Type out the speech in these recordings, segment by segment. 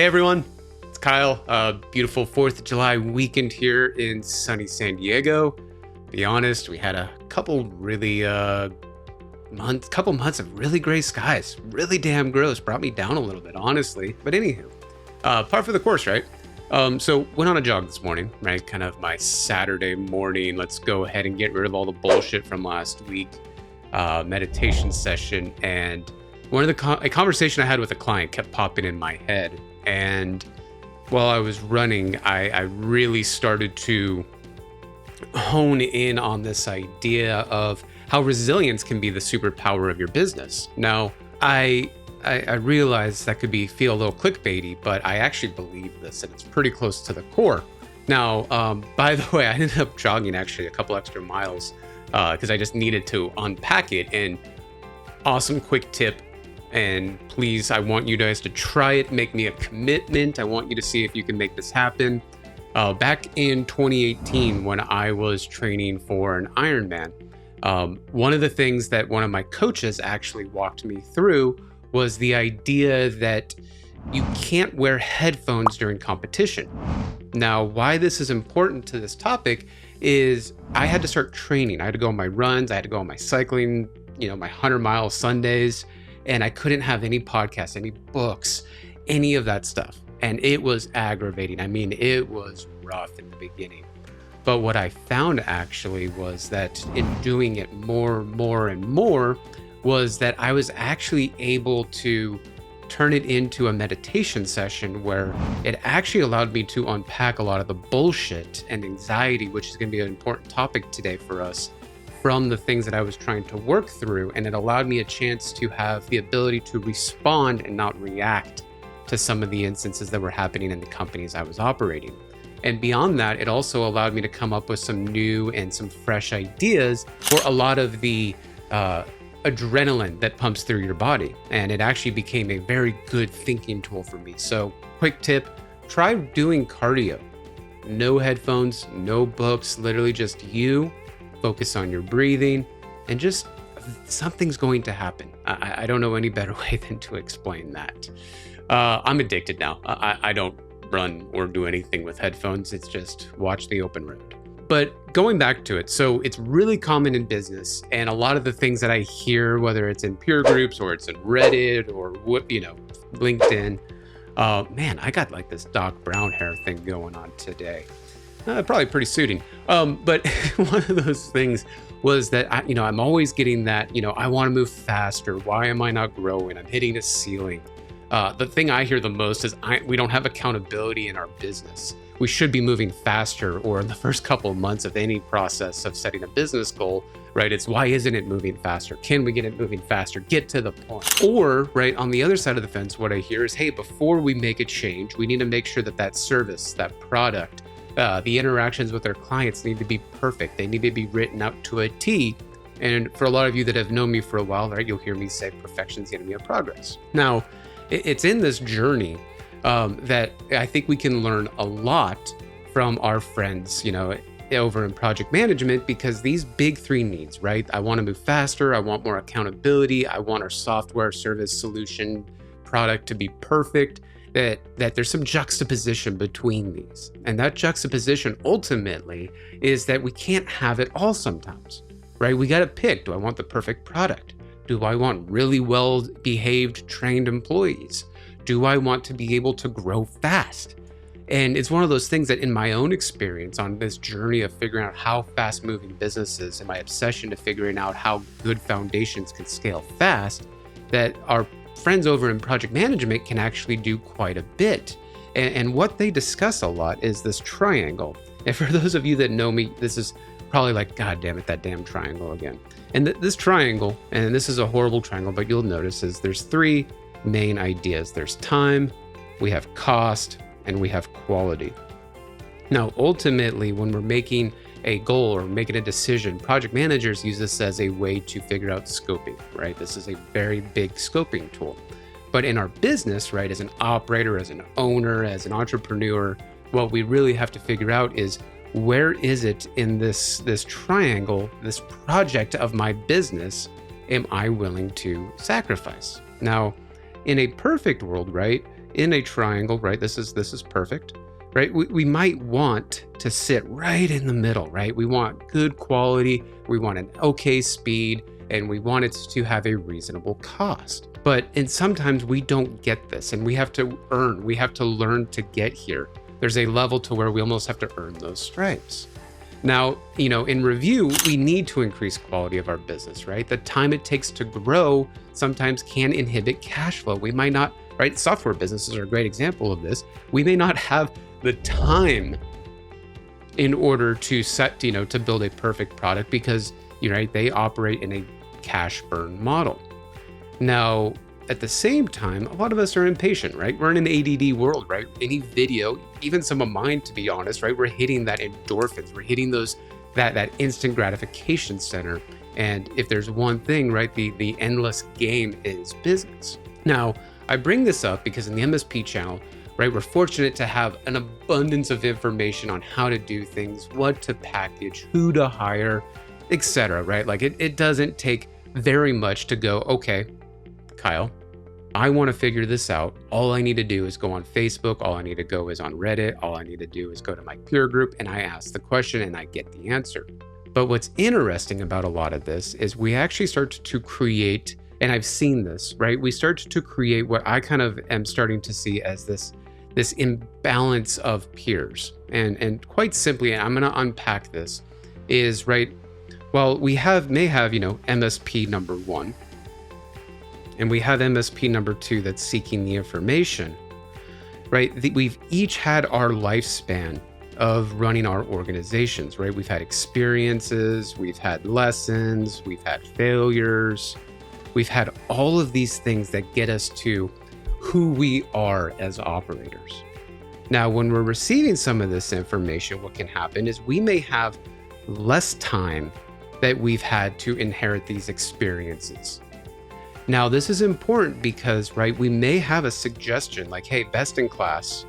Hey everyone, it's Kyle. Beautiful 4th of July weekend here in sunny San Diego. To be honest, we had a couple months of really gray skies. Really damn gross. Brought me down a little bit, honestly. But anywho, par for the course, right? So went on a jog this morning, right? Kind of my Saturday morning. Let's go ahead and get rid of all the bullshit from last week. Meditation session, and a conversation I had with a client kept popping in my head. And while I was running, I really started to hone in on this idea of how resilience can be the superpower of your business. Now, I realize that could feel a little clickbaity, but I actually believe this, and it's pretty close to the core. Now, by the way, I ended up jogging actually a couple extra miles because I just needed to unpack it. And awesome quick tip. And please, I want you guys to try it. Make me a commitment. I want you to see if you can make this happen. Back in 2018, when I was training for an Ironman, one of the things that one of my coaches actually walked me through was the idea that you can't wear headphones during competition. Now, why this is important to this topic is I had to start training. I had to go on my runs. I had to go on my cycling, my 100-mile Sundays. And I couldn't have any podcasts, any books, any of that stuff. And it was aggravating. I mean, it was rough in the beginning. But what I found actually was that in doing it more and more was that I was actually able to turn it into a meditation session where it actually allowed me to unpack a lot of the bullshit and anxiety, which is going to be an important topic today for us, from the things that I was trying to work through. And it allowed me a chance to have the ability to respond and not react to some of the instances that were happening in the companies I was operating. And beyond that, it also allowed me to come up with some new and some fresh ideas for a lot of the adrenaline that pumps through your body. And it actually became a very good thinking tool for me. So quick tip, try doing cardio. No headphones, no books, literally just you. Focus on your breathing, and just something's going to happen. I don't know any better way than to explain that. I'm addicted now. I don't run or do anything with headphones. It's just watch the open road. But going back to it, so it's really common in business, and a lot of the things that I hear, whether it's in peer groups or it's in Reddit or LinkedIn, man, I got like this Doc Brown hair thing going on today. Probably pretty suiting. But one of those things was that, I'm always getting that, I want to move faster. Why am I not growing? I'm hitting a ceiling. The thing I hear the most is we don't have accountability in our business. We should be moving faster, or in the first couple of months of any process of setting a business goal, right? It's why isn't it moving faster? Can we get it moving faster? Get to the point. Or, right, on the other side of the fence, what I hear is, hey, before we make a change, we need to make sure that service, that product, the interactions with our clients need to be perfect. They need to be written out to a T. And for a lot of you that have known me for a while, right, you'll hear me say perfection's the enemy of progress. Now, it's in this journey that I think we can learn a lot from our friends, over in project management, because these big three needs, right? I want to move faster. I want more accountability. I want our software, service, solution, product to be perfect. That there's some juxtaposition between these. And that juxtaposition ultimately is that we can't have it all sometimes, right? We got to pick. Do I want the perfect product? Do I want really well-behaved, trained employees? Do I want to be able to grow fast? And it's one of those things that in my own experience on this journey of figuring out how fast-moving businesses and my obsession to figuring out how good foundations can scale fast, that our friends over in project management can actually do quite a bit. And what they discuss a lot is this triangle. And for those of you that know me, this is probably like, God damn it, that damn triangle again. And this triangle, and this is a horrible triangle, but you'll notice is there's three main ideas. There's time, we have cost, and we have quality. Now, ultimately, when we're making a goal or making a decision, project managers use this as a way to figure out scoping, right? This is a very big scoping tool. But in our business, right, as an operator, as an owner, as an entrepreneur, what we really have to figure out is where is it in this triangle, this project of my business, am I willing to sacrifice? Now, in a perfect world, right, in a triangle, right? This is perfect, right? We might want to sit right in the middle, right? We want good quality, we want an okay speed, and we want it to have a reasonable cost. And sometimes we don't get this, and we have to learn to get here. There's a level to where we almost have to earn those stripes. Now, in review, we need to increase quality of our business, right? The time it takes to grow sometimes can inhibit cash flow. We might not, right? Software businesses are a great example of this. We may not have the time in order to to build a perfect product because, they operate in a cash burn model. Now, at the same time, a lot of us are impatient, right? We're in an ADD world, right? Any video, even some of mine, to be honest, right? We're hitting that endorphins, we're hitting that instant gratification center. And if there's one thing, right, the endless game is business. Now, I bring this up because in the MSP channel, right, we're fortunate to have an abundance of information on how to do things, what to package, who to hire, etc. Right? Like it doesn't take very much to go, okay, Kyle, I want to figure this out. All I need to do is go on Facebook. All I need to go is on Reddit. All I need to do is go to my peer group and I ask the question and I get the answer. But what's interesting about a lot of this is we actually start to create, and I've seen this, right? We start to create what I kind of am starting to see as this imbalance of peers. And quite simply, I'm going to unpack this, is, right, well, we may have, MSP number one, and we have MSP number two that's seeking the information, right? We've each had our lifespan of running our organizations, right? We've had experiences, we've had lessons, we've had failures, we've had all of these things that get us to who we are as operators. Now, when we're receiving some of this information, what can happen is we may have less time that we've had to inherit these experiences. Now, this is important because, right, we may have a suggestion like, hey, best in class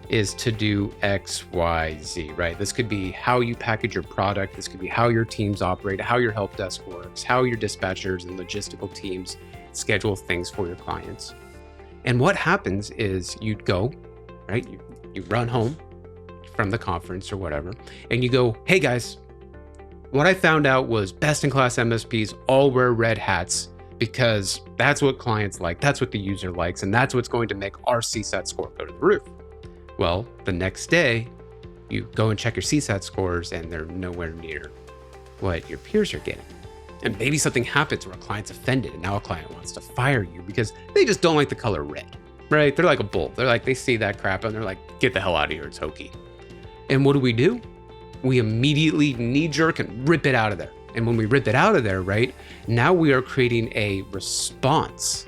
is to do X, Y, Z, right? This could be how you package your product. This could be how your teams operate, how your help desk works, how your dispatchers and logistical teams schedule things for your clients. And what happens is you'd go, right? You run home from the conference or whatever, and you go, hey guys, what I found out was best in class MSPs all wear red hats because that's what clients like, that's what the user likes, and that's what's going to make our CSAT score go to the roof. Well, the next day, you go and check your CSAT scores and they're nowhere near what your peers are getting. And maybe something happens where a client's offended and now a client wants to fire you because they just don't like the color red, right? They're like a bull. They're like, they see that crap and they're like, get the hell out of here, it's hokey. And what do? We immediately knee jerk and rip it out of there. And when we rip it out of there, right, now we are creating a response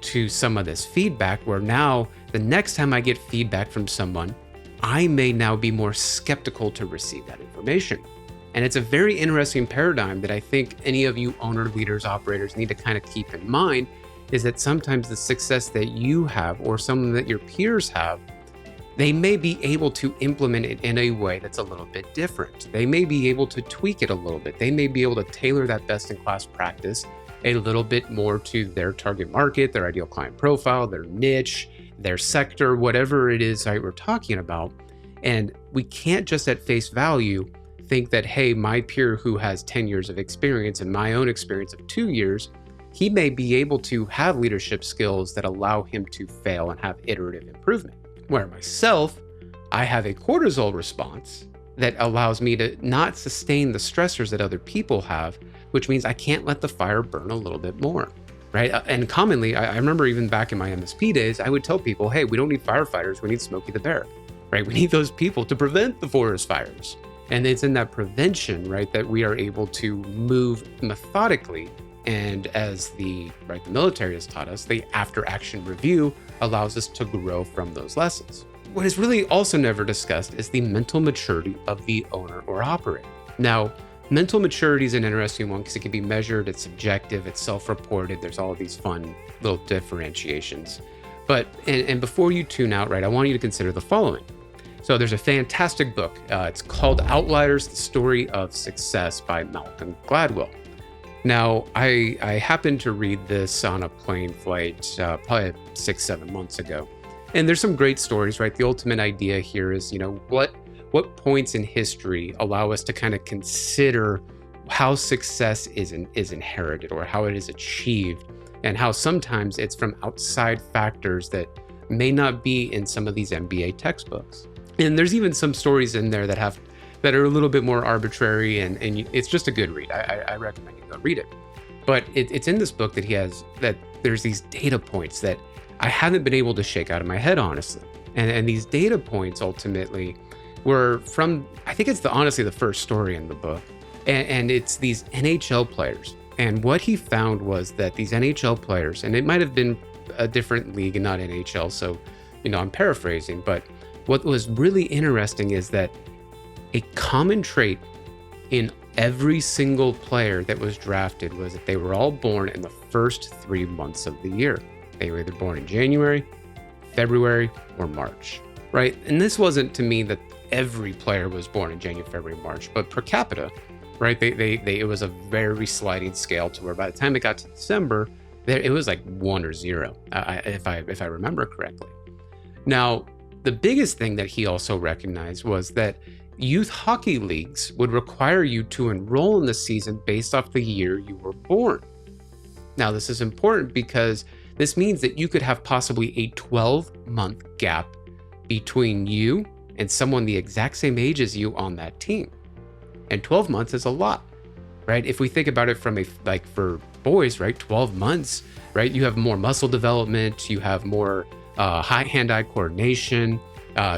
to some of this feedback where now the next time I get feedback from someone, I may now be more skeptical to receive that information. And it's a very interesting paradigm that I think any of you owner, leaders, operators need to kind of keep in mind, is that sometimes the success that you have or something that your peers have, they may be able to implement it in a way that's a little bit different. They may be able to tweak it a little bit. They may be able to tailor that best-in-class practice a little bit more to their target market, their ideal client profile, their niche, their sector, whatever it is that we're talking about. And we can't just at face value think that, hey, my peer who has 10 years of experience and my own experience of 2 years, he may be able to have leadership skills that allow him to fail and have iterative improvement. Where myself, I have a cortisol response that allows me to not sustain the stressors that other people have, which means I can't let the fire burn a little bit more, right? And commonly, I remember even back in my MSP days, I would tell people, hey, we don't need firefighters, we need Smokey the Bear, right? We need those people to prevent the forest fires. And it's in that prevention, right, that we are able to move methodically. And as the military has taught us, the after action review allows us to grow from those lessons. What is really also never discussed is the mental maturity of the owner or operator. Now, mental maturity is an interesting one because it can be measured, it's subjective, it's self-reported, there's all of these fun little differentiations. But, and before you tune out, right, I want you to consider the following. So there's a fantastic book. It's called Outliers, The Story of Success by Malcolm Gladwell. Now, I happened to read this on a plane flight probably 6-7 months ago. And there's some great stories, right? The ultimate idea here is, what points in history allow us to kind of consider how success is inherited or how it is achieved, and how sometimes it's from outside factors that may not be in some of these MBA textbooks. And there's even some stories in there that are a little bit more arbitrary, and it's just a good read. I recommend you go read it. But it's in this book that there's these data points that I haven't been able to shake out of my head, honestly. And these data points ultimately were from, I think it's honestly the first story in the book. And it's these NHL players. And what he found was that these NHL players, and it might have been a different league and not NHL, so, I'm paraphrasing, but what was really interesting is that a common trait in every single player that was drafted was that they were all born in the first 3 months of the year. They were either born in January, February, or March, right? And this wasn't to mean that every player was born in January, February, March, but per capita, right? It was a very sliding scale to where by the time it got to December, it was like 1 or 0, if I remember correctly. Now, the biggest thing that he also recognized was that youth hockey leagues would require you to enroll in the season based off the year you were born. Now, this is important because this means that you could have possibly a 12-month gap between you and someone the exact same age as you on that team. And 12 months is a lot, right? If we think about it from for boys, right, 12 months, right? You have more muscle development, you have more hand-eye coordination,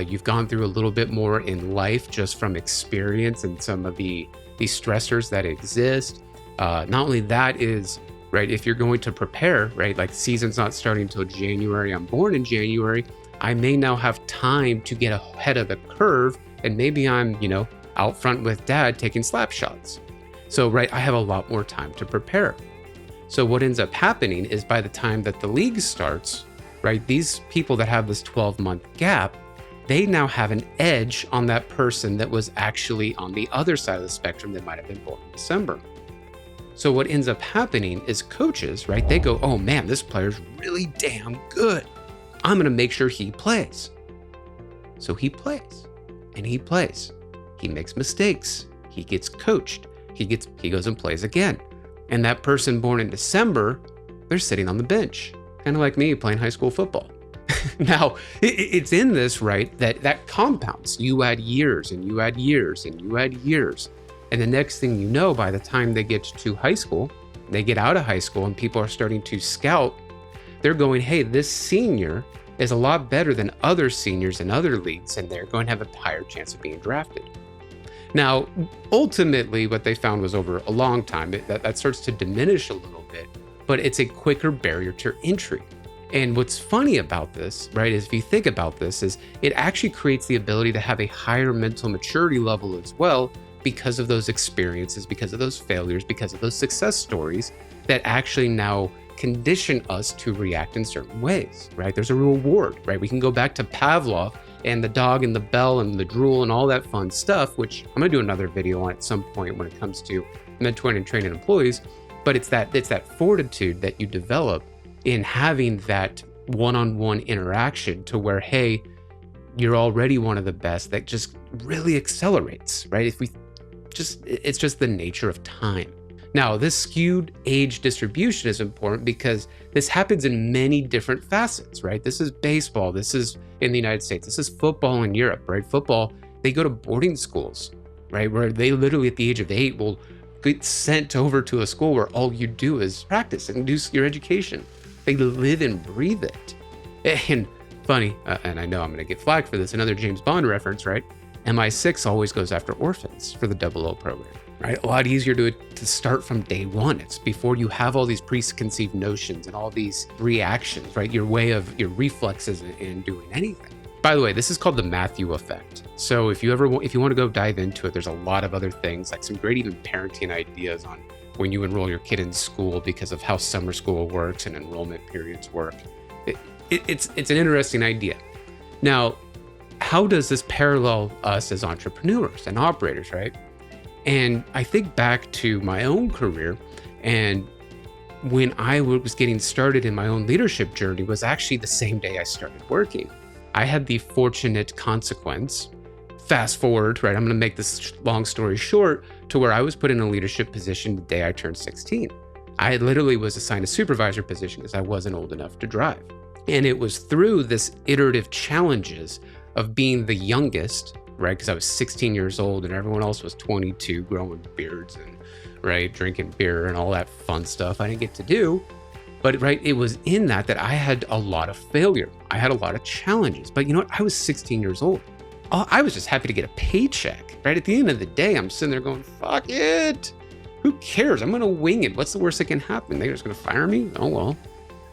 you've gone through a little bit more in life just from experience and some of the stressors that exist. Not only that is, right, if you're going to prepare, right, like season's not starting until January, I'm born in January, I may now have time to get ahead of the curve, and maybe I'm, out front with dad taking slap shots. So, right, I have a lot more time to prepare. So what ends up happening is by the time that the league starts, right, these people that have this 12-month gap, they now have an edge on that person that was actually on the other side of the spectrum that might have been born in December. So what ends up happening is coaches, right, they go, oh man, this player's really damn good. I'm going to make sure he plays. So he plays and he plays. He makes mistakes. He gets coached. He goes and plays again. And that person born in December, they're sitting on the bench, kind of like me playing high school football. Now, it's in this, right, that compounds. You add years and you add years and you add years. And the next thing you know, by the time they get to high school, they get out of high school and people are starting to scout. They're going, hey, this senior is a lot better than other seniors in other leagues, and they're going to have a higher chance of being drafted. Now, ultimately, what they found was over a long time, that starts to diminish a little bit, but it's a quicker barrier to entry. And what's funny about this, right, is if you think about this, is it actually creates the ability to have a higher mental maturity level as well, because of those experiences, because of those failures, because of those success stories that actually now condition us to react in certain ways, right? There's a reward, right? We can go back to Pavlov and the dog and the bell and the drool and all that fun stuff, which I'm gonna do another video on at some point when it comes to mentoring and training employees. But it's that fortitude that you develop in having that one-on-one interaction to where, hey, you're already one of the best, that just really accelerates, right? It's just the nature of time. Now, this skewed age distribution is important because this happens in many different facets, right? This is baseball. This is in the United States. This is football in Europe, right? Football, they go to boarding schools, right? Where they literally at the age of 8 will get sent over to a school where all you do is practice and do your education. They live and breathe it. And funny, and I know I'm going to get flagged for this, another James Bond reference, right? MI6 always goes after orphans for the 00 program, right? A lot easier to start from day one. It's before you have all these preconceived notions and all these reactions, right? Your reflexes in doing anything. By the way, this is called the Matthew effect. So if you want to go dive into it, there's a lot of other things, like some great even parenting ideas on when you enroll your kid in school because of how summer school works and enrollment periods work. It's an interesting idea. Now, how does this parallel us as entrepreneurs and operators, right? And I think back to my own career, and when I was getting started in my own leadership journey was actually the same day I started working. I had the fortunate consequence, fast forward, right? I'm going to make this long story short, to where I was put in a leadership position the day I turned 16. I literally was assigned a supervisor position because I wasn't old enough to drive. And it was through this iterative challenges of being the youngest, right? Because I was 16 years old and everyone else was 22, growing beards and, right, drinking beer and all that fun stuff I didn't get to do. But, right, it was in that I had a lot of failure. I had a lot of challenges. But you know what? I was 16 years old. I was just happy to get a paycheck, right? At the end of the day, I'm sitting there going, fuck it. Who cares? I'm going to wing it. What's the worst that can happen? They're just going to fire me? Oh, well,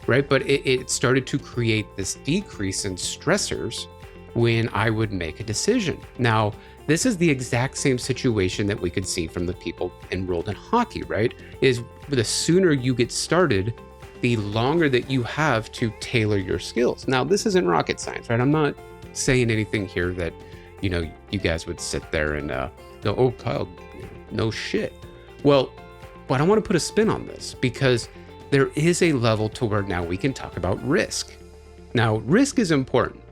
right? But it started to create this decrease in stressors when I would make a decision. Now, this is the exact same situation that we could see from the people enrolled in hockey, right? Is the sooner you get started, the longer that you have to tailor your skills. Now, this isn't rocket science, right? I'm not saying anything here that, you guys would sit there and go, oh, Kyle, no shit. Well, but I want to put a spin on this because there is a level to where now we can talk about risk. Now, risk is important.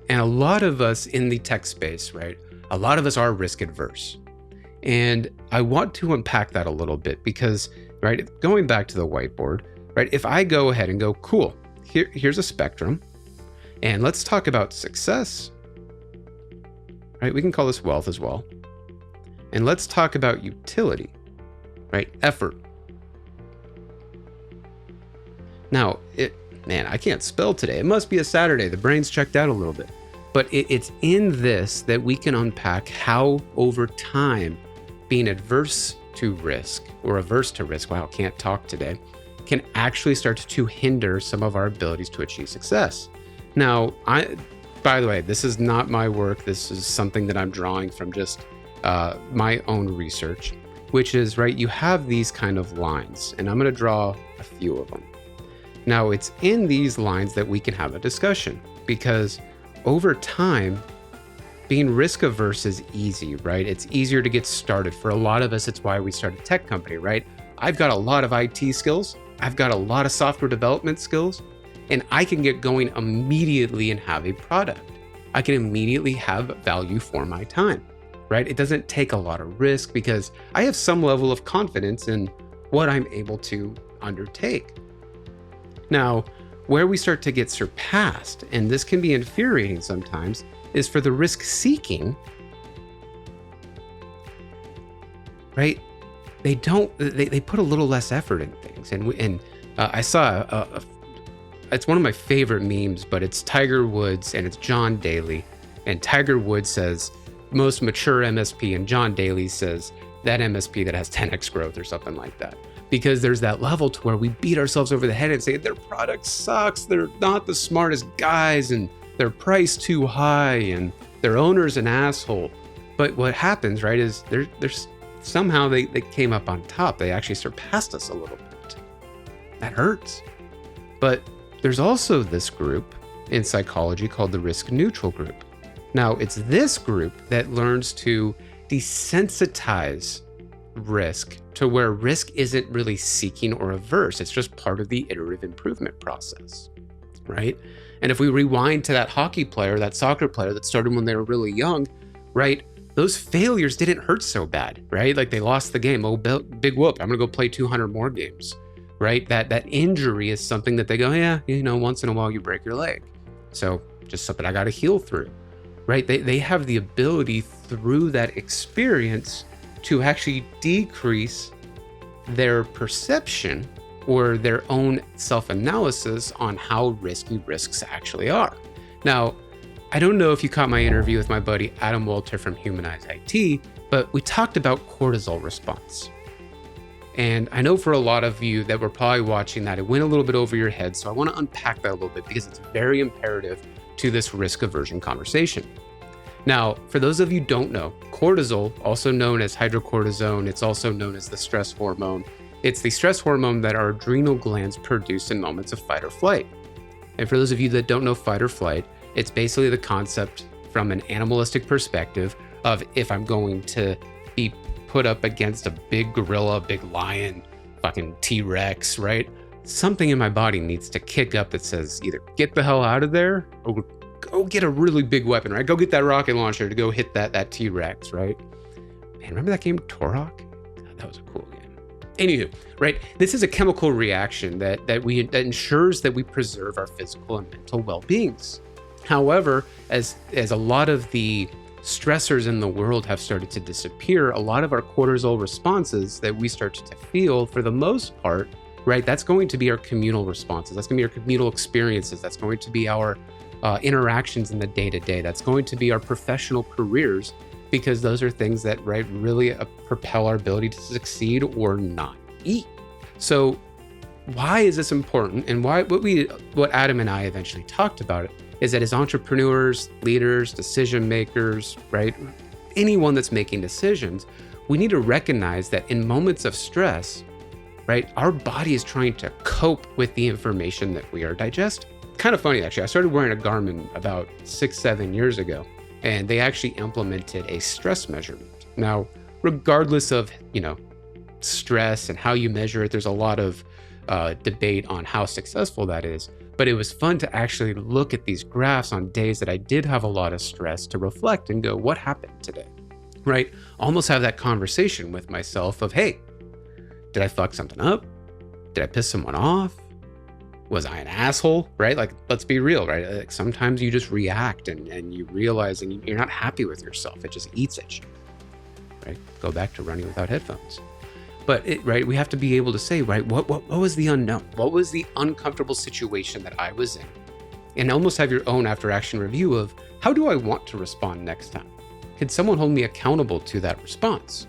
And a lot of us in the tech space, right? A lot of us are risk adverse. And I want to unpack that a little bit because, right, going back to the whiteboard, right? If I go ahead and go, cool, here's a spectrum. And let's talk about success, right? We can call this wealth as well. And let's talk about utility, right? Effort. Now, man, I can't spell today. It must be a Saturday. The brain's checked out a little bit. But it's in this that we can unpack how over time being adverse to risk or averse to risk, wow, can't talk today, can actually start to hinder some of our abilities to achieve success. Now, by the way, this is not my work. This is something that I'm drawing from just my own research, which is, right, you have these kind of lines, and I'm going to draw a few of them. Now, it's in these lines that we can have a discussion because over time, being risk averse is easy, right? It's easier to get started. For a lot of us, it's why we started a tech company, right? I've got a lot of IT skills. I've got a lot of software development skills, and I can get going immediately and have a product. I can immediately have value for my time, right? It doesn't take a lot of risk because I have some level of confidence in what I'm able to undertake. Now, where we start to get surpassed, and this can be infuriating sometimes, is for the risk seeking, right? They put a little less effort in things. And I saw it's one of my favorite memes, but it's Tiger Woods and it's John Daly. And Tiger Woods says, most mature MSP, and John Daly says, that MSP that has 10x growth or something like that. Because there's that level to where we beat ourselves over the head and say their product sucks, they're not the smartest guys, and they're priced too high, and their owner's an asshole. But what happens, right, is there's somehow they came up on top. They actually surpassed us a little bit. That hurts. But there's also this group in psychology called the risk neutral group. Now, it's this group that learns to desensitize risk to where risk isn't really seeking or averse. It's just part of the iterative improvement process, right? And if we rewind to that hockey player, that soccer player that started when they were really young, right? Those failures didn't hurt so bad, right? Like they lost the game. Oh, big whoop. I'm going to go play 200 more games, right? That injury is something that they go, yeah, once in a while you break your leg. So just something I got to heal through, right? They have the ability through that experience to actually decrease their perception or their own self-analysis on how risky risks actually are. Now, I don't know if you caught my interview with my buddy Adam Walter from Humanize IT, but we talked about cortisol response. And I know for a lot of you that were probably watching that, it went a little bit over your head. So I want to unpack that a little bit because it's very imperative to this risk aversion conversation. Now, for those of you who don't know, cortisol, also known as hydrocortisone, it's also known as the stress hormone. It's the stress hormone that our adrenal glands produce in moments of fight or flight. And for those of you that don't know fight or flight, it's basically the concept from an animalistic perspective of if I'm going to be put up against a big gorilla, big lion, fucking T-Rex, right? Something in my body needs to kick up that says either get the hell out of there or go get a really big weapon, right? Go get that rocket launcher to go hit that T-Rex, right? Man, remember that game Turok? God, that was a cool game. Anywho, right? This is a chemical reaction that ensures that we preserve our physical and mental well-beings. However, as a lot of the stressors in the world have started to disappear, a lot of our cortisol responses that we start to feel, for the most part, right? That's going to be our communal responses. That's going to be our communal experiences. That's going to be our interactions in the day-to-day. That's going to be our professional careers, because those are things that, right, really propel our ability to succeed or not eat. So why is this important? And what Adam and I eventually talked about it is that as entrepreneurs, leaders, decision makers, right, anyone that's making decisions, we need to recognize that in moments of stress, right, our body is trying to cope with the information that we are digesting. Kind of funny, actually. I started wearing a Garmin about 6-7 years ago, and they actually implemented a stress measurement. Now, regardless of, stress and how you measure it, there's a lot of debate on how successful that is. But it was fun to actually look at these graphs on days that I did have a lot of stress, to reflect and go, what happened today? Right? Almost have that conversation with myself of, hey, did I fuck something up? Did I piss someone off? Was I an asshole? Right? Like, let's be real, right? Like, sometimes you just react and you realize and you're not happy with yourself. It just eats at you, right? Go back to running without headphones. But right, we have to be able to say, right, what was the unknown? What was the uncomfortable situation that I was in? And almost have your own after action review of, how do I want to respond next time? Can someone hold me accountable to that response?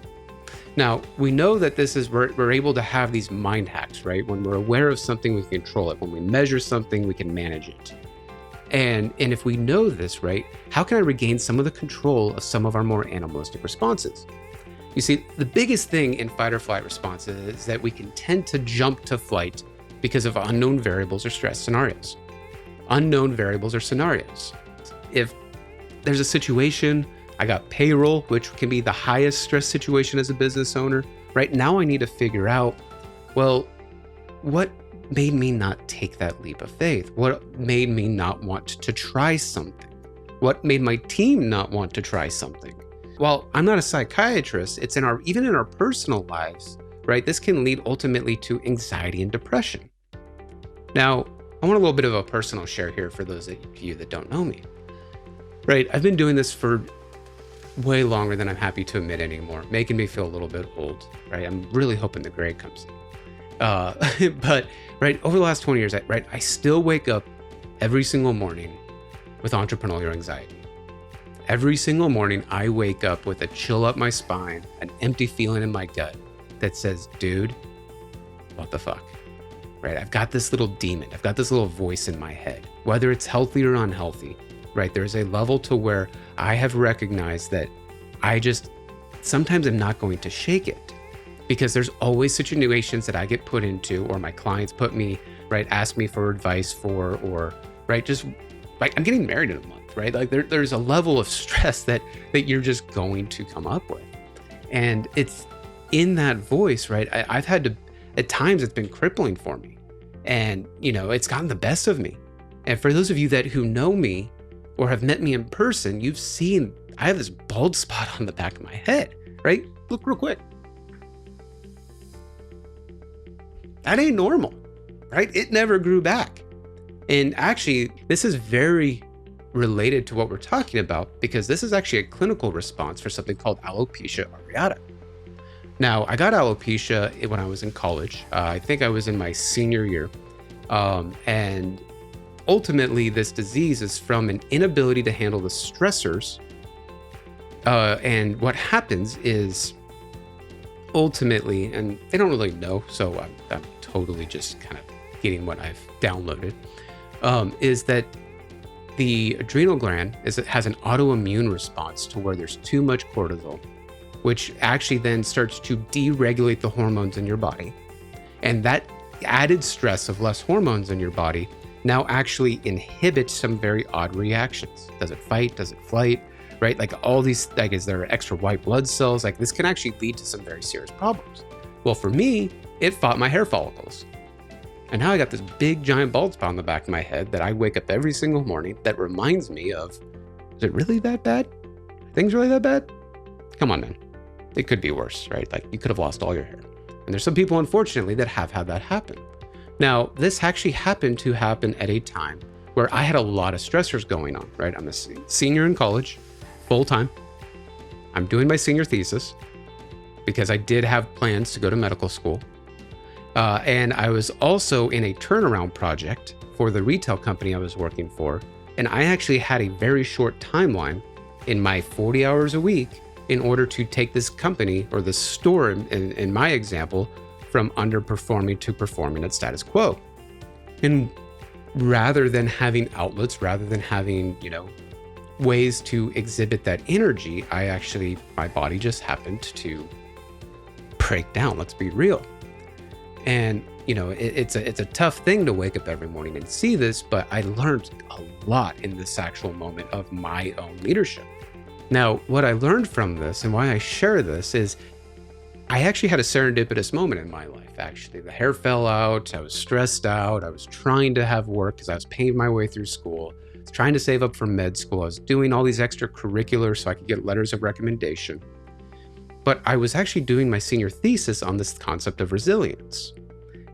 Now, we know that we're able to have these mind hacks, right? When we're aware of something, we can control it. When we measure something, we can manage it. And if we know this, right, how can I regain some of the control of some of our more animalistic responses? You see, the biggest thing in fight or flight responses is that we can tend to jump to flight because of unknown variables or stress scenarios. Unknown variables or scenarios. If there's a situation, I got payroll, which can be the highest stress situation as a business owner. Right now I need to figure out, well, what made me not take that leap of faith? What made me not want to try something? What made my team not want to try something? Well, I'm not a psychiatrist. It's even in our personal lives, right? This can lead ultimately to anxiety and depression. Now, I want a little bit of a personal share here for those of you that don't know me, right? I've been doing this for way longer than I'm happy to admit anymore, making me feel a little bit old, right? I'm really hoping the gray comes in. But right, over the last 20 years, I still wake up every single morning with entrepreneurial anxiety. Every single morning, I wake up with a chill up my spine, an empty feeling in my gut that says, dude, what the fuck? Right? I've got this little demon. I've got this little voice in my head, whether it's healthy or unhealthy, right? There's a level to where I have recognized that I just sometimes am not going to shake it, because there's always situations that I get put into, or my clients put me, right, ask me for advice for, or right, just like I'm getting married in a month, right? Like there's a level of stress that you're just going to come up with. And it's in that voice, right? I've had to, at times it's been crippling for me, and it's gotten the best of me. And for those of you who know me or have met me in person, you've seen I have this bald spot on the back of my head, right? Look real quick. That ain't normal, right? It never grew back. And actually, this is very related to what we're talking about, because this is actually a clinical response for something called alopecia areata. Now, I got alopecia when I was in college. I think I was in my senior year. And ultimately, this disease is from an inability to handle the stressors. And what happens is ultimately, and they don't really know, so I'm totally just kind of getting what I've downloaded, is that the adrenal gland has an autoimmune response to where there's too much cortisol, which actually then starts to deregulate the hormones in your body. And that added stress of less hormones in your body now actually inhibits some very odd reactions. Does it fight? Does it flight? Right? Like all these, like, is there extra white blood cells? Like this can actually lead to some very serious problems. Well, for me, it fought my hair follicles. And now I got this big giant bald spot on the back of my head that I wake up every single morning that reminds me of, is it really that bad? Are things really that bad? Come on, man. It could be worse, right? Like you could have lost all your hair. And there's some people, unfortunately, that have had that happen. Now, this actually happened to happen at a time where I had a lot of stressors going on, right? I'm a senior in college, full time. I'm doing my senior thesis because I did have plans to go to medical school. And I was also in a turnaround project for the retail company I was working for. And I actually had a very short timeline in my 40 hours a week in order to take this company or the store, in my example, from underperforming to performing at status quo. And rather than having outlets, rather than having, ways to exhibit that energy, my body just happened to break down. Let's be real. And, it's a tough thing to wake up every morning and see this, but I learned a lot in this actual moment of my own leadership. Now, what I learned from this and why I share this is I actually had a serendipitous moment in my life, actually. The hair fell out, I was stressed out, I was trying to have work because I was paying my way through school, I was trying to save up for med school, I was doing all these extracurriculars so I could get letters of recommendation. But I was actually doing my senior thesis on this concept of resilience.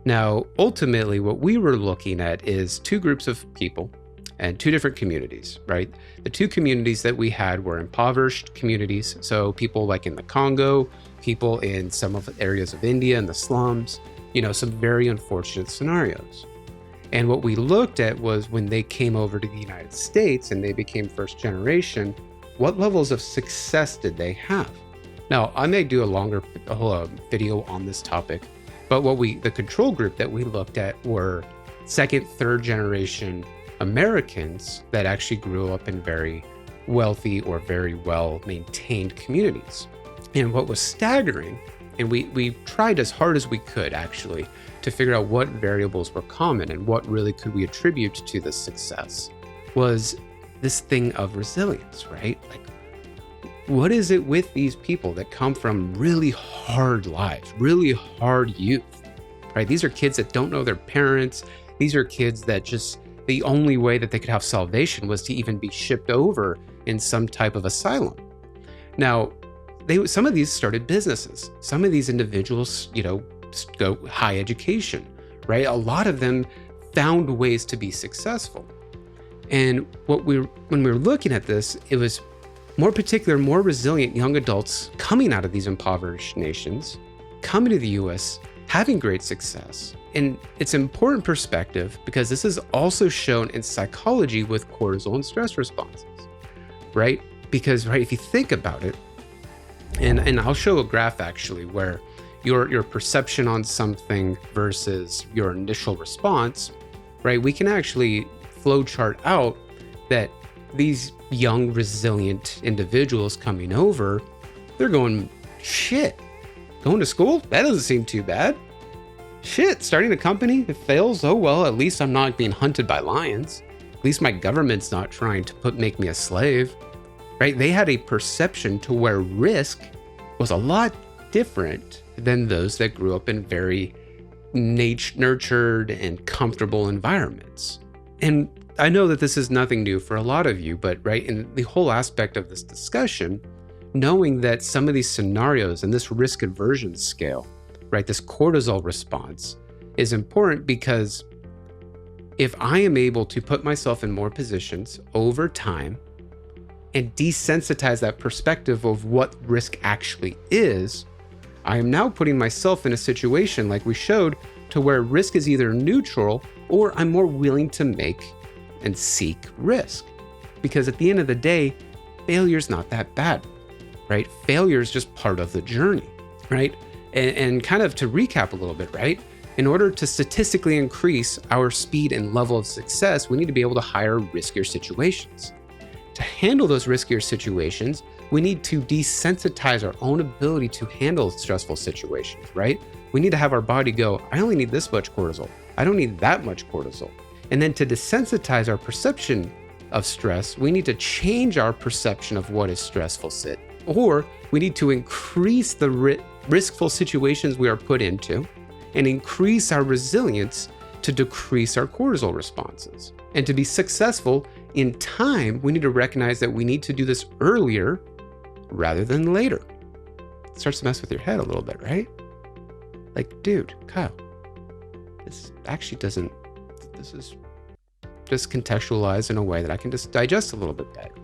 Now, ultimately, what we were looking at is two groups of people and two different communities, right? The two communities that we had were impoverished communities. So people like in the Congo, people in some of the areas of India and the slums, some very unfortunate scenarios. And what we looked at was when they came over to the United States and they became first generation, what levels of success did they have? Now, I may do a whole video on this topic, but the control group that we looked at were second, third generation Americans that actually grew up in very wealthy or very well maintained communities. And what was staggering, and we tried as hard as we could actually to figure out what variables were common and what really could we attribute to this success, was this thing of resilience, right? Like, what is it with these people that come from really hard lives, really hard youth, right? These are kids that don't know their parents. These are kids that just, the only way that they could have salvation was to even be shipped over in some type of asylum. Now, some of these started businesses. Some of these individuals, go high education, right? A lot of them found ways to be successful. And when we were looking at this, it was more resilient young adults coming out of these impoverished nations, coming to the US, having great success. And it's important perspective because this is also shown in psychology with cortisol and stress responses, right? Because, right, if you think about it, and I'll show a graph actually where your perception on something versus your initial response, right? We can actually flowchart out that these young, resilient individuals coming over, they're going, shit, going to school? That doesn't seem too bad. Shit, starting a company, it fails. Oh, well, at least I'm not being hunted by lions. At least my government's not trying to make me a slave, right? They had a perception to where risk was a lot different than those that grew up in very nurtured and comfortable environments. And I know that this is nothing new for a lot of you, but right, in the whole aspect of this discussion, knowing that some of these scenarios and this risk aversion scale, right, this cortisol response is important because if I am able to put myself in more positions over time and desensitize that perspective of what risk actually is, I am now putting myself in a situation like we showed to where risk is either neutral or I'm more willing to make and seek risk. Because at the end of the day, failure's not that bad, right? Failure is just part of the journey, right? And kind of to recap a little bit, right? In order to statistically increase our speed and level of success, we need to be able to hire riskier situations. To handle those riskier situations, we need to desensitize our own ability to handle stressful situations, right? We need to have our body go, I only need this much cortisol. I don't need that much cortisol. And then to desensitize our perception of stress, we need to change our perception of what is stressful, or we need to increase the riskful situations we are put into and increase our resilience to decrease our cortisol responses. And to be successful in time, we need to recognize that we need to do this earlier rather than later. It starts to mess with your head a little bit, right? Like, dude, Kyle, this is just contextualized in a way that I can just digest a little bit better.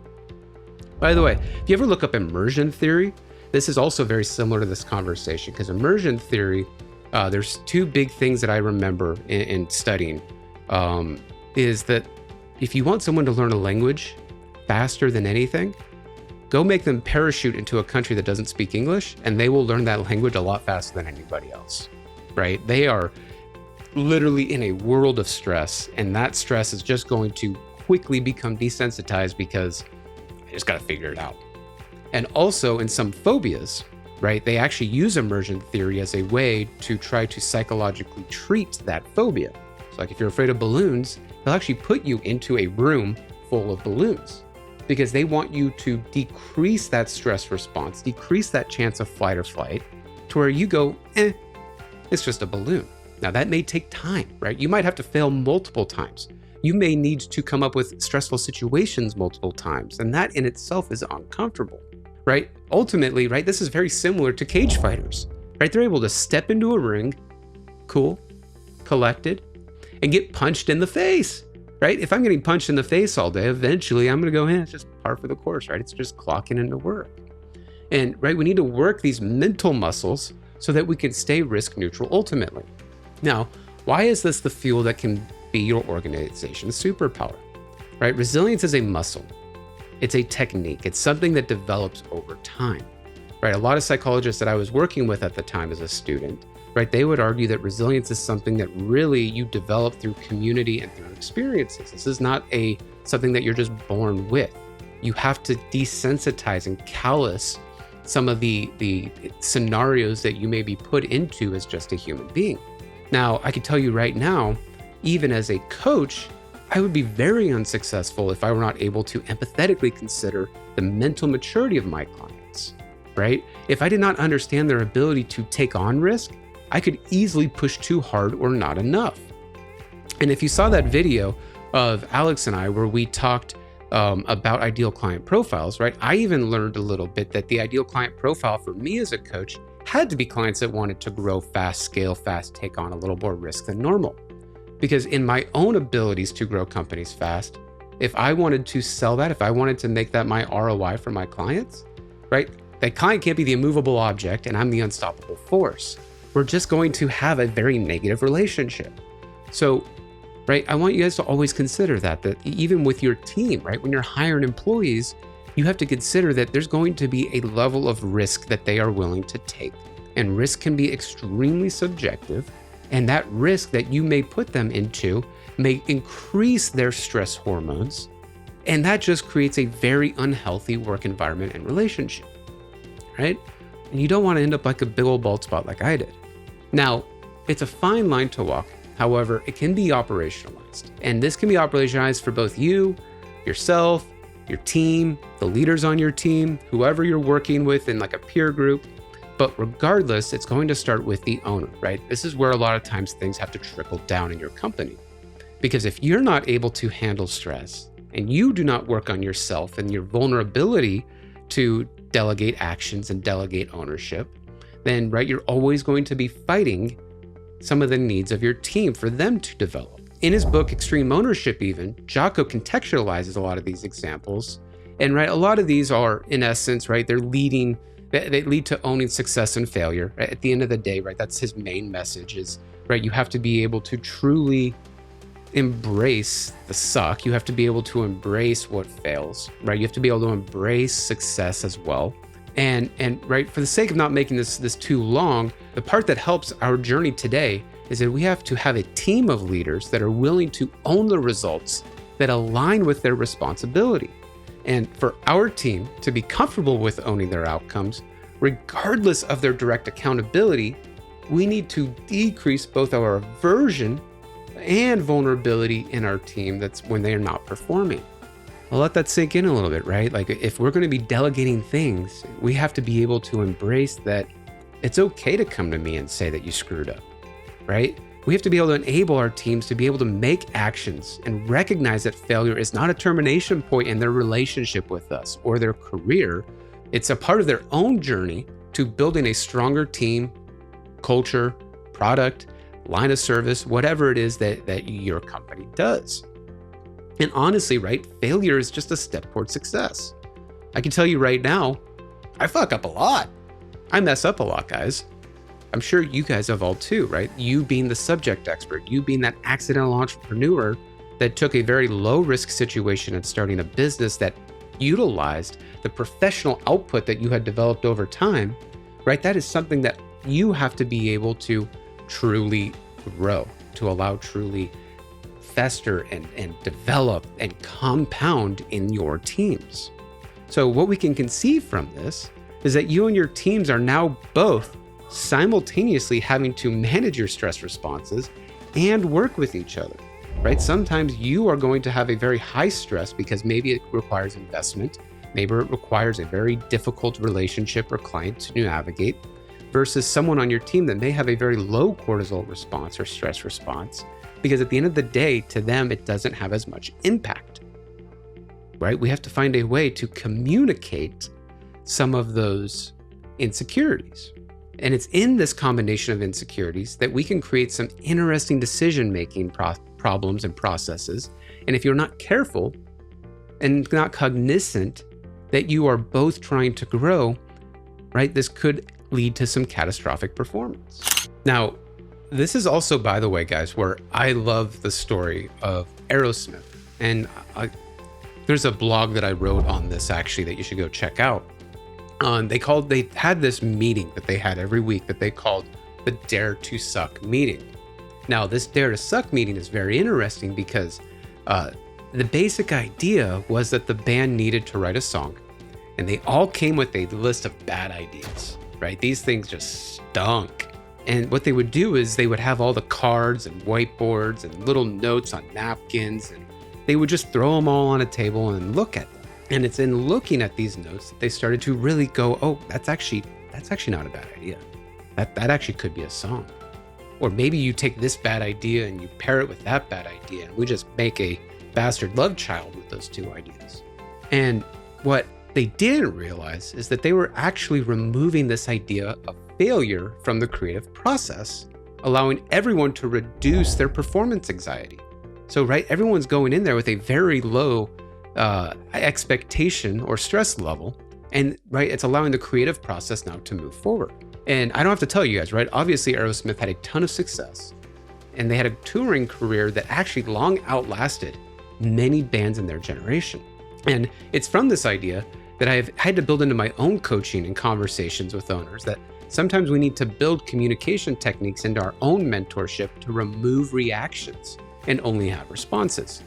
By the way, if you ever look up immersion theory, this is also very similar to this conversation, because immersion theory, there's two big things that I remember in studying, is that if you want someone to learn a language faster than anything, go make them parachute into a country that doesn't speak English, and they will learn that language a lot faster than anybody else, right? They are literally in a world of stress, and that stress is just going to quickly become desensitized because I just got to figure it out. And also in some phobias, right, they actually use immersion theory as a way to try to psychologically treat that phobia. So like if you're afraid of balloons, they'll actually put you into a room full of balloons because they want you to decrease that stress response, decrease that chance of flight or flight to where you go, it's just a balloon. Now that may take time, right? You might have to fail multiple times. You may need to come up with stressful situations multiple times, and that in itself is uncomfortable, right? Ultimately, right, this is very similar to cage fighters, right? They're able to step into a ring, cool, collected, and get punched in the face, right? If I'm getting punched in the face all day, eventually I'm gonna go, it's just par for the course, right? It's just clocking into work. And right, we need to work these mental muscles so that we can stay risk neutral ultimately. Now, why is this the fuel that can be your organization's superpower, right? Resilience is a muscle. It's a technique. It's something that develops over time, right? A lot of psychologists that I was working with at the time as a student, right, they would argue that resilience is something that really you develop through community and through experiences. This is not something that you're just born with. You have to desensitize and callous some of the scenarios that you may be put into as just a human being. Now, I can tell you right now, even as a coach, I would be very unsuccessful if I were not able to empathetically consider the mental maturity of my clients, right? If I did not understand their ability to take on risk, I could easily push too hard or not enough. And if you saw that video of Alex and I where we talked about ideal client profiles, right? I even learned a little bit that the ideal client profile for me as a coach had to be clients that wanted to grow fast, scale fast, take on a little more risk than normal. Because in my own abilities to grow companies fast, if I wanted to sell that, if I wanted to make that my ROI for my clients, right? That client can't be the immovable object and I'm the unstoppable force. We're just going to have a very negative relationship. So, right, I want you guys to always consider that even with your team, right? When you're hiring employees, you have to consider that there's going to be a level of risk that they are willing to take. And risk can be extremely subjective. And that risk that you may put them into may increase their stress hormones. And that just creates a very unhealthy work environment and relationship, right? And you don't want to end up like a big old bald spot like I did. Now, it's a fine line to walk. However, it can be operationalized. And this can be operationalized for both you, yourself, your team, the leaders on your team, whoever you're working with in like a peer group. But regardless, it's going to start with the owner, right? This is where a lot of times things have to trickle down in your company. Because if you're not able to handle stress and you do not work on yourself and your vulnerability to delegate actions and delegate ownership, then, right, you're always going to be fighting some of the needs of your team for them to develop. In his book, Extreme Ownership even, Jocko contextualizes a lot of these examples. And right, a lot of these are, in essence, right, they lead to owning success and failure. Right? At the end of the day, right, that's his main message is, right, you have to be able to truly embrace the suck. You have to be able to embrace what fails, right? You have to be able to embrace success as well. And right, for the sake of not making this too long, the part that helps our journey today is that we have to have a team of leaders that are willing to own the results that align with their responsibility. And for our team to be comfortable with owning their outcomes, regardless of their direct accountability, we need to decrease both our aversion and vulnerability in our team that's when they are not performing. I'll let that sink in a little bit, right? Like if we're going to be delegating things, we have to be able to embrace that it's okay to come to me and say that you screwed up, right? We have to be able to enable our teams to be able to make actions and recognize that failure is not a termination point in their relationship with us or their career. It's a part of their own journey to building a stronger team, culture, product, line of service, whatever it is that your company does. And honestly, right, failure is just a step towards success. I can tell you right now, I fuck up a lot. I mess up a lot, guys. I'm sure you guys have all too, right? You being the subject expert, you being that accidental entrepreneur that took a very low risk situation and starting a business that utilized the professional output that you had developed over time, right? That is something that you have to be able to truly grow, to allow truly fester and develop and compound in your teams. So what we can conceive from this is that you and your teams are now both simultaneously having to manage your stress responses and work with each other, right? Sometimes you are going to have a very high stress because maybe it requires investment, maybe it requires a very difficult relationship or client to navigate, versus someone on your team that may have a very low cortisol response or stress response, because at the end of the day, to them, it doesn't have as much impact, right? We have to find a way to communicate some of those insecurities. And it's in this combination of insecurities that we can create some interesting decision-making problems and processes. And if you're not careful and not cognizant that you are both trying to grow, right, this could lead to some catastrophic performance. Now, this is also, by the way, guys, where I love the story of Aerosmith. And there's a blog that I wrote on this actually that you should go check out. They had this meeting that they had every week that they called the Dare to Suck meeting. Now, this Dare to Suck meeting is very interesting because the basic idea was that the band needed to write a song, and they all came with a list of bad ideas, right? These things just stunk. And what they would do is they would have all the cards and whiteboards and little notes on napkins, and they would just throw them all on a table and look at them. And it's in looking at these notes that they started to really go, oh, that's actually not a bad idea. That actually could be a song. Or maybe you take this bad idea and you pair it with that bad idea, and we just make a bastard love child with those two ideas. And what they didn't realize is that they were actually removing this idea of failure from the creative process, allowing everyone to reduce their performance anxiety. So, right, everyone's going in there with a very low expectation or stress level, and right, it's allowing the creative process now to move forward. And I don't have to tell you guys, right? Obviously, Aerosmith had a ton of success, and they had a touring career that actually long outlasted many bands in their generation. And it's from this idea that I've had to build into my own coaching and conversations with owners that sometimes we need to build communication techniques into our own mentorship to remove reactions and only have responses.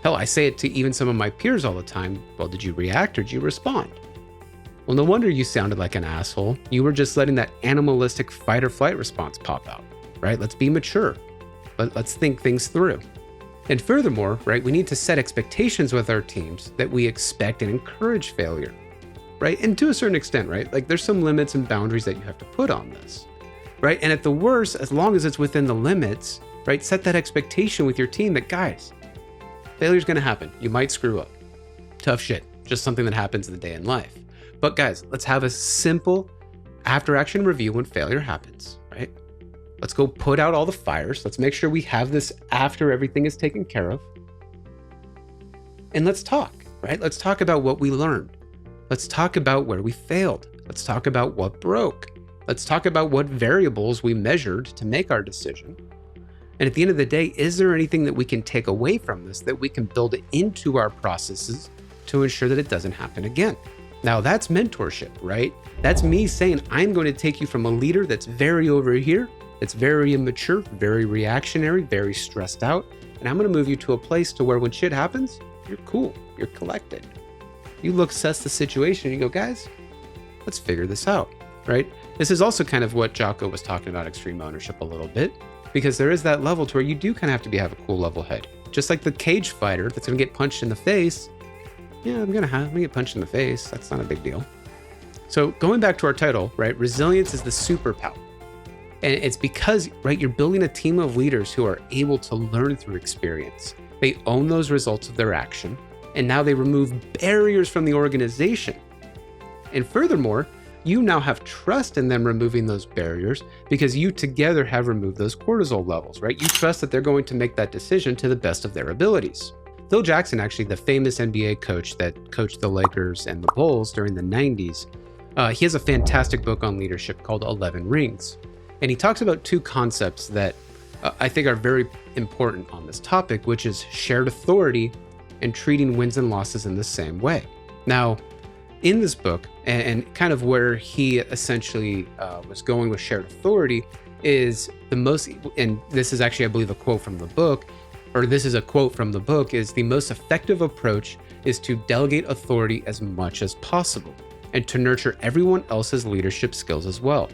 Hell, I say it to even some of my peers all the time. Well, did you react or did you respond? Well, no wonder you sounded like an asshole. You were just letting that animalistic fight or flight response pop out, right? Let's be mature. Let's think things through. And furthermore, right, we need to set expectations with our teams that we expect and encourage failure, right? And to a certain extent, right? Like there's some limits and boundaries that you have to put on this, right? And at the worst, as long as it's within the limits, right, set that expectation with your team that, guys, failure's gonna happen. You might screw up. Tough shit. Just something that happens in the day in life. But guys, let's have a simple after-action review when failure happens, right? Let's go put out all the fires. Let's make sure we have this after everything is taken care of. And let's talk, right? Let's talk about what we learned. Let's talk about where we failed. Let's talk about what broke. Let's talk about what variables we measured to make our decision. And at the end of the day, is there anything that we can take away from this that we can build into our processes to ensure that it doesn't happen again? Now that's mentorship, right? That's me saying, I'm going to take you from a leader that's very over here, that's very immature, very reactionary, very stressed out, and I'm going to move you to a place to where when shit happens, you're cool, you're collected. You assess the situation and you go, guys, let's figure this out, right? This is also kind of what Jocko was talking about extreme ownership a little bit, because there is that level to where you do kind of have to have a cool level head. Just like the cage fighter that's going to get punched in the face. Yeah, I'm going to get punched in the face. That's not a big deal. So going back to our title, right? Resilience is the superpower. And it's because, right, you're building a team of leaders who are able to learn through experience. They own those results of their action, and now they remove barriers from the organization. And furthermore, you now have trust in them removing those barriers because you together have removed those cortisol levels, right? You trust that they're going to make that decision to the best of their abilities. Phil Jackson, actually, the famous NBA coach that coached the Lakers and the Bulls during the 90s, he has a fantastic book on leadership called 11 Rings. And he talks about two concepts that I think are very important on this topic, which is shared authority and treating wins and losses in the same way. Now, in this book, and kind of where he essentially was going with shared authority is the most, and this is actually, I believe, a quote from the book, or this is a quote from the book, is the most effective approach is to delegate authority as much as possible and to nurture everyone else's leadership skills as well.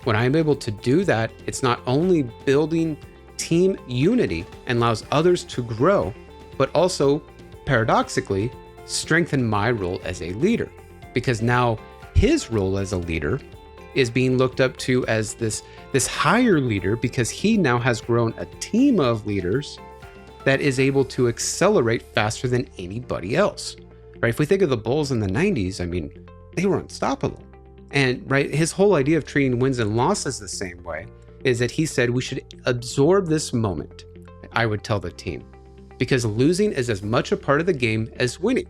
When I'm able to do that, it's not only building team unity and allows others to grow, but also, paradoxically, strengthen my role as a leader. Because now his role as a leader is being looked up to as this higher leader because he now has grown a team of leaders that is able to accelerate faster than anybody else, right? If we think of the Bulls in the 90s, I mean, they were unstoppable. And right, his whole idea of treating wins and losses the same way is that he said we should absorb this moment, I would tell the team, because losing is as much a part of the game as winning.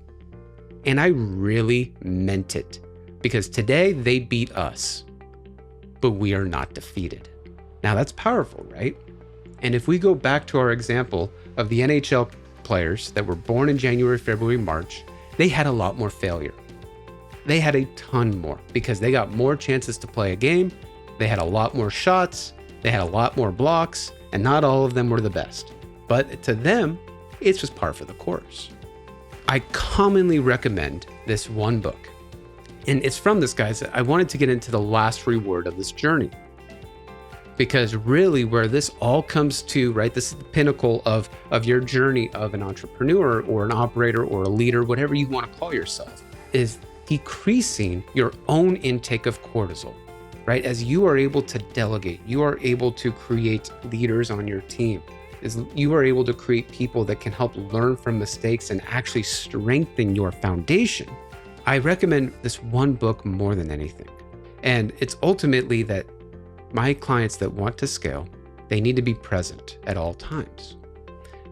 And I really meant it, because today they beat us, but we are not defeated. Now that's powerful, right? And if we go back to our example of the NHL players that were born in January, February, March, they had a lot more failure. They had a ton more because they got more chances to play a game. They had a lot more shots. They had a lot more blocks, and not all of them were the best. But to them, it's just par for the course. I commonly recommend this one book, and it's from this guy. I wanted to get into the last reward of this journey, because really where this all comes to, right, this is the pinnacle of your journey of an entrepreneur or an operator or a leader, whatever you want to call yourself, is decreasing your own intake of cortisol, right? As you are able to delegate, you are able to create leaders on your team. Is you are able to create people that can help learn from mistakes and actually strengthen your foundation. I recommend this one book more than anything. And it's ultimately that my clients that want to scale, they need to be present at all times.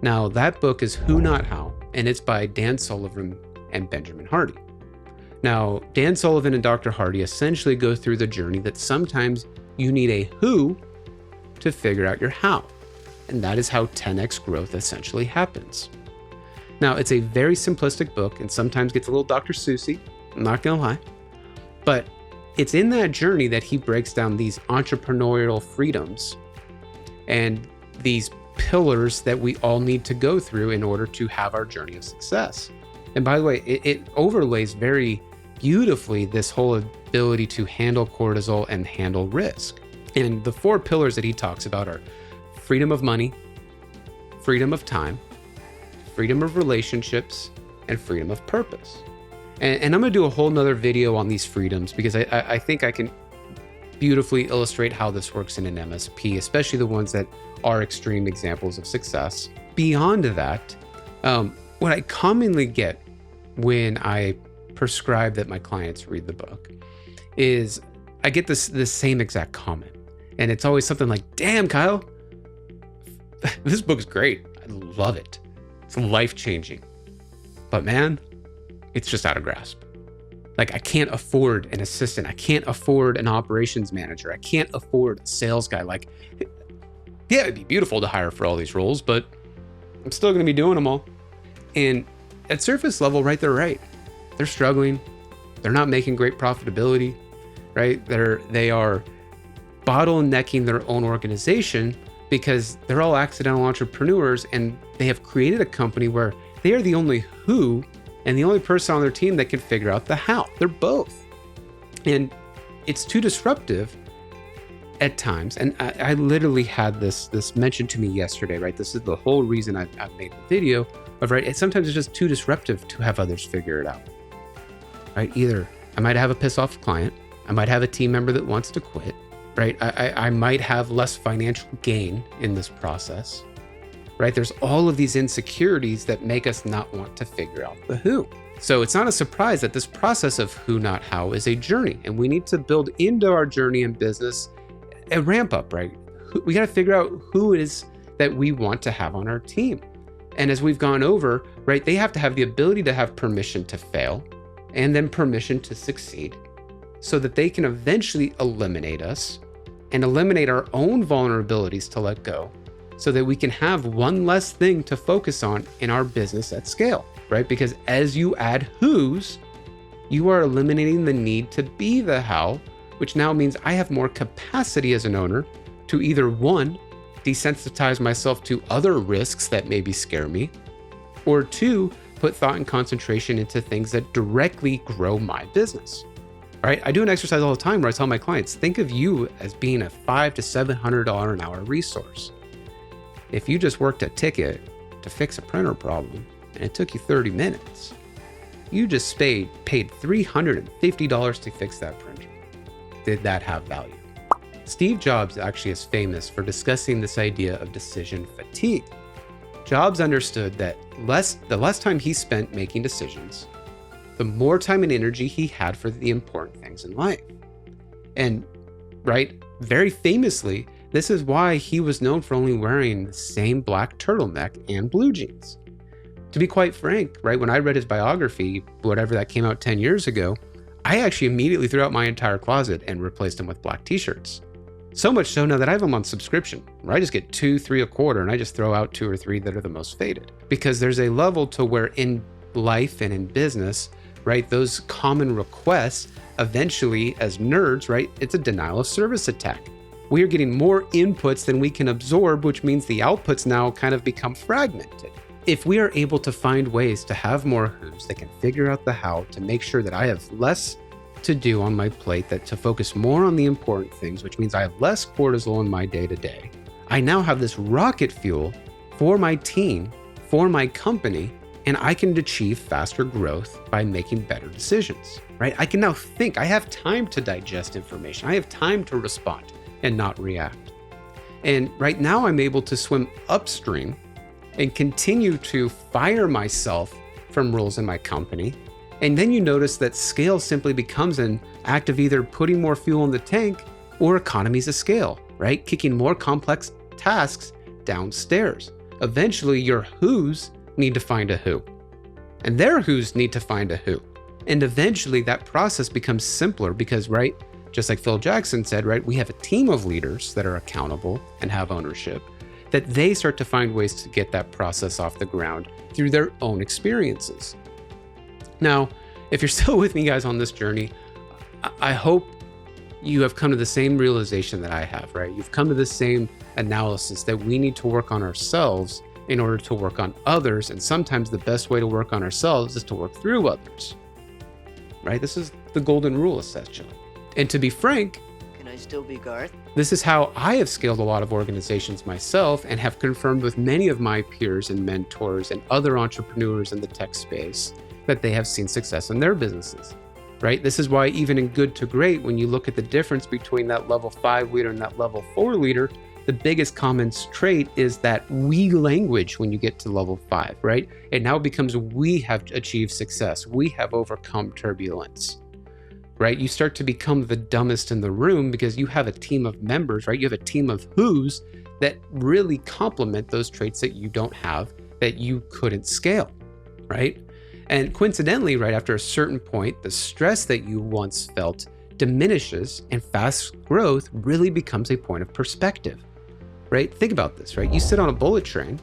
Now, that book is Who Not How, and it's by Dan Sullivan and Benjamin Hardy. Now, Dan Sullivan and Dr. Hardy essentially go through the journey that sometimes you need a who to figure out your how. And that is how 10x growth essentially happens. Now, it's a very simplistic book and sometimes gets a little Dr. Seussy, I'm not gonna lie. But it's in that journey that he breaks down these entrepreneurial freedoms and these pillars that we all need to go through in order to have our journey of success. And by the way, it overlays very beautifully this whole ability to handle cortisol and handle risk. And the four pillars that he talks about are freedom of money, freedom of time, freedom of relationships, and freedom of purpose. And I'm gonna do a whole nother video on these freedoms because I think I can beautifully illustrate how this works in an MSP, especially the ones that are extreme examples of success. Beyond that, what I commonly get when I prescribe that my clients read the book is I get this same exact comment. And it's always something like, damn, Kyle, this book's great. I love it. It's life-changing. But man, it's just out of grasp. Like, I can't afford an assistant. I can't afford an operations manager. I can't afford a sales guy. Like, yeah, it'd be beautiful to hire for all these roles, but I'm still going to be doing them all. And at surface level, right, they're right. They're struggling. They're not making great profitability, right? They are bottlenecking their own organization because they're all accidental entrepreneurs and they have created a company where they are the only who and the only person on their team that can figure out the how. They're both. And it's too disruptive at times. And I literally had this mentioned to me yesterday, right? This is the whole reason I've made the video of, right? Sometimes it's just too disruptive to have others figure it out, right? Either I might have a piss off client, I might have a team member that wants to quit, right? I might have less financial gain in this process, right? There's all of these insecurities that make us not want to figure out the who. So it's not a surprise that this process of who, not how is a journey. And we need to build into our journey in business a ramp up, right? We got to figure out who it is that we want to have on our team. And as we've gone over, right, they have to have the ability to have permission to fail and then permission to succeed so that they can eventually eliminate us and eliminate our own vulnerabilities to let go so that we can have one less thing to focus on in our business at scale, right? Because as you add who's, you are eliminating the need to be the how, which now means I have more capacity as an owner to either one, desensitize myself to other risks that maybe scare me, or two, put thought and concentration into things that directly grow my business, right? I do an exercise all the time where I tell my clients, think of you as being a $500 to $700 an hour resource. If you just worked a ticket to fix a printer problem and it took you 30 minutes, you just paid $350 to fix that printer. Did that have value? Steve Jobs actually is famous for discussing this idea of decision fatigue. Jobs understood that the less time he spent making decisions, the more time and energy he had for the important things in life. And, right, very famously, this is why he was known for only wearing the same black turtleneck and blue jeans. To be quite frank, right, when I read his biography, whatever that came out 10 years ago, I actually immediately threw out my entire closet and replaced them with black t-shirts. So much so now that I have them on subscription, where I just get 2, 3 a quarter, and I just throw out 2 or 3 that are the most faded. Because there's a level to where in life and in business, right, those common requests, eventually as nerds, right, it's a denial of service attack. We are getting more inputs than we can absorb, which means the outputs now kind of become fragmented. If we are able to find ways to have more who's that can figure out the how to make sure that I have less to do on my plate, that to focus more on the important things, which means I have less cortisol in my day-to-day, I now have this rocket fuel for my team, for my company, and I can achieve faster growth by making better decisions, right? I can now think. I have time to digest information. I have time to respond and not react. And right now I'm able to swim upstream and continue to fire myself from roles in my company. And then you notice that scale simply becomes an act of either putting more fuel in the tank or economies of scale, right? Kicking more complex tasks downstairs. Eventually your who's need to find a who, and their who's need to find a who. And eventually that process becomes simpler because, right, just like Phil Jackson said, right, we have a team of leaders that are accountable and have ownership, that they start to find ways to get that process off the ground through their own experiences. Now, if you're still with me, guys, on this journey, I hope you have come to the same realization that I have, right? You've come to the same analysis that we need to work on ourselves in order to work on others. And sometimes the best way to work on ourselves is to work through others, right? This is the golden rule, essentially. And to be frank, can I still be Garth? This is how I have scaled a lot of organizations myself and have confirmed with many of my peers and mentors and other entrepreneurs in the tech space that they have seen success in their businesses, right? This is why even in good to great, when you look at the difference between that level 5 leader and that level 4 leader, the biggest common trait is that we language when you get to level 5, right? It now becomes we have achieved success. We have overcome turbulence, right? You start to become the dumbest in the room because you have a team of members, right? You have a team of who's that really complement those traits that you don't have, that you couldn't scale, right? And coincidentally, right after a certain point, the stress that you once felt diminishes and fast growth really becomes a point of perspective, right? Think about this, right? You sit on a bullet train,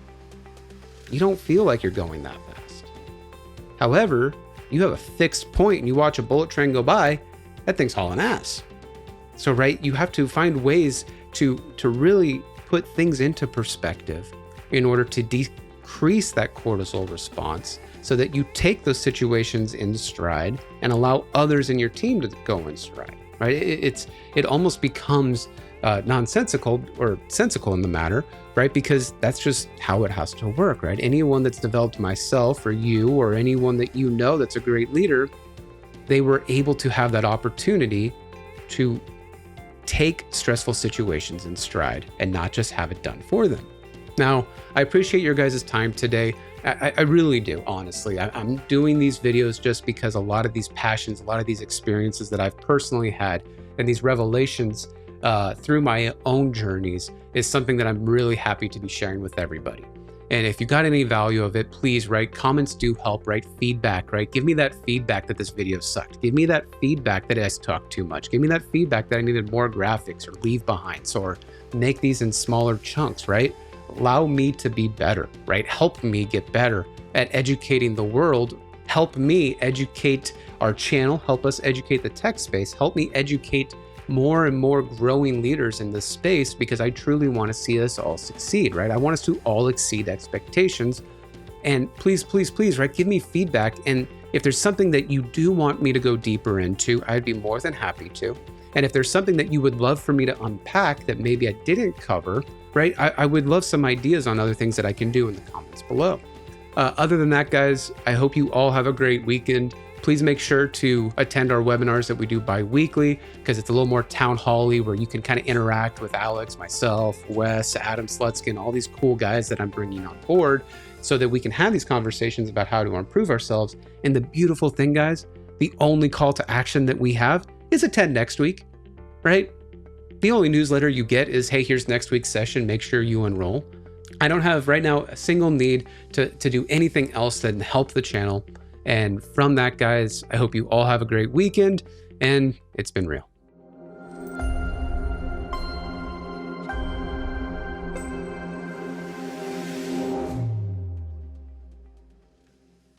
you don't feel like you're going that fast. However, you have a fixed point and you watch a bullet train go by, that thing's hauling ass. So, right, you have to find ways to really put things into perspective in order to decrease that cortisol response so that you take those situations in stride and allow others in your team to go in stride, right? It almost becomes nonsensical or sensical in the matter, right? Because that's just how it has to work, right? Anyone that's developed myself or you or anyone that you know that's a great leader, they were able to have that opportunity to take stressful situations in stride and not just have it done for them. Now, I appreciate your guys' time today. I really do, honestly. I'm doing these videos just because a lot of these passions, a lot of these experiences that I've personally had and these revelations through my own journeys is something that I'm really happy to be sharing with everybody. And if you got any value of it, please, right? Comments do help, right? Feedback, right? Give me that feedback that this video sucked. Give me that feedback that I talked too much. Give me that feedback that I needed more graphics or leave behinds or make these in smaller chunks, right? Allow me to be better, right? Help me get better at educating the world. Help me educate our channel. Help us educate the tech space. Help me educate more and more growing leaders in this space, because I truly want to see us all succeed, right? I want us to all exceed expectations. And please, please, please, right? Give me feedback. And if there's something that you do want me to go deeper into, I'd be more than happy to. And if there's something that you would love for me to unpack that maybe I didn't cover, right? I would love some ideas on other things that I can do in the comments below. Other than that, guys, I hope you all have a great weekend. Please make sure to attend our webinars that we do bi-weekly, because it's a little more town hall-y where you can kind of interact with Alex, myself, Wes, Adam Slutskin, all these cool guys that I'm bringing on board so that we can have these conversations about how to improve ourselves. And the beautiful thing, guys, the only call to action that we have is attend next week, right? The only newsletter you get is, hey, here's next week's session. Make sure you enroll. I don't have right now a single need to do anything else than help the channel. And from that, guys, I hope you all have a great weekend, and it's been real.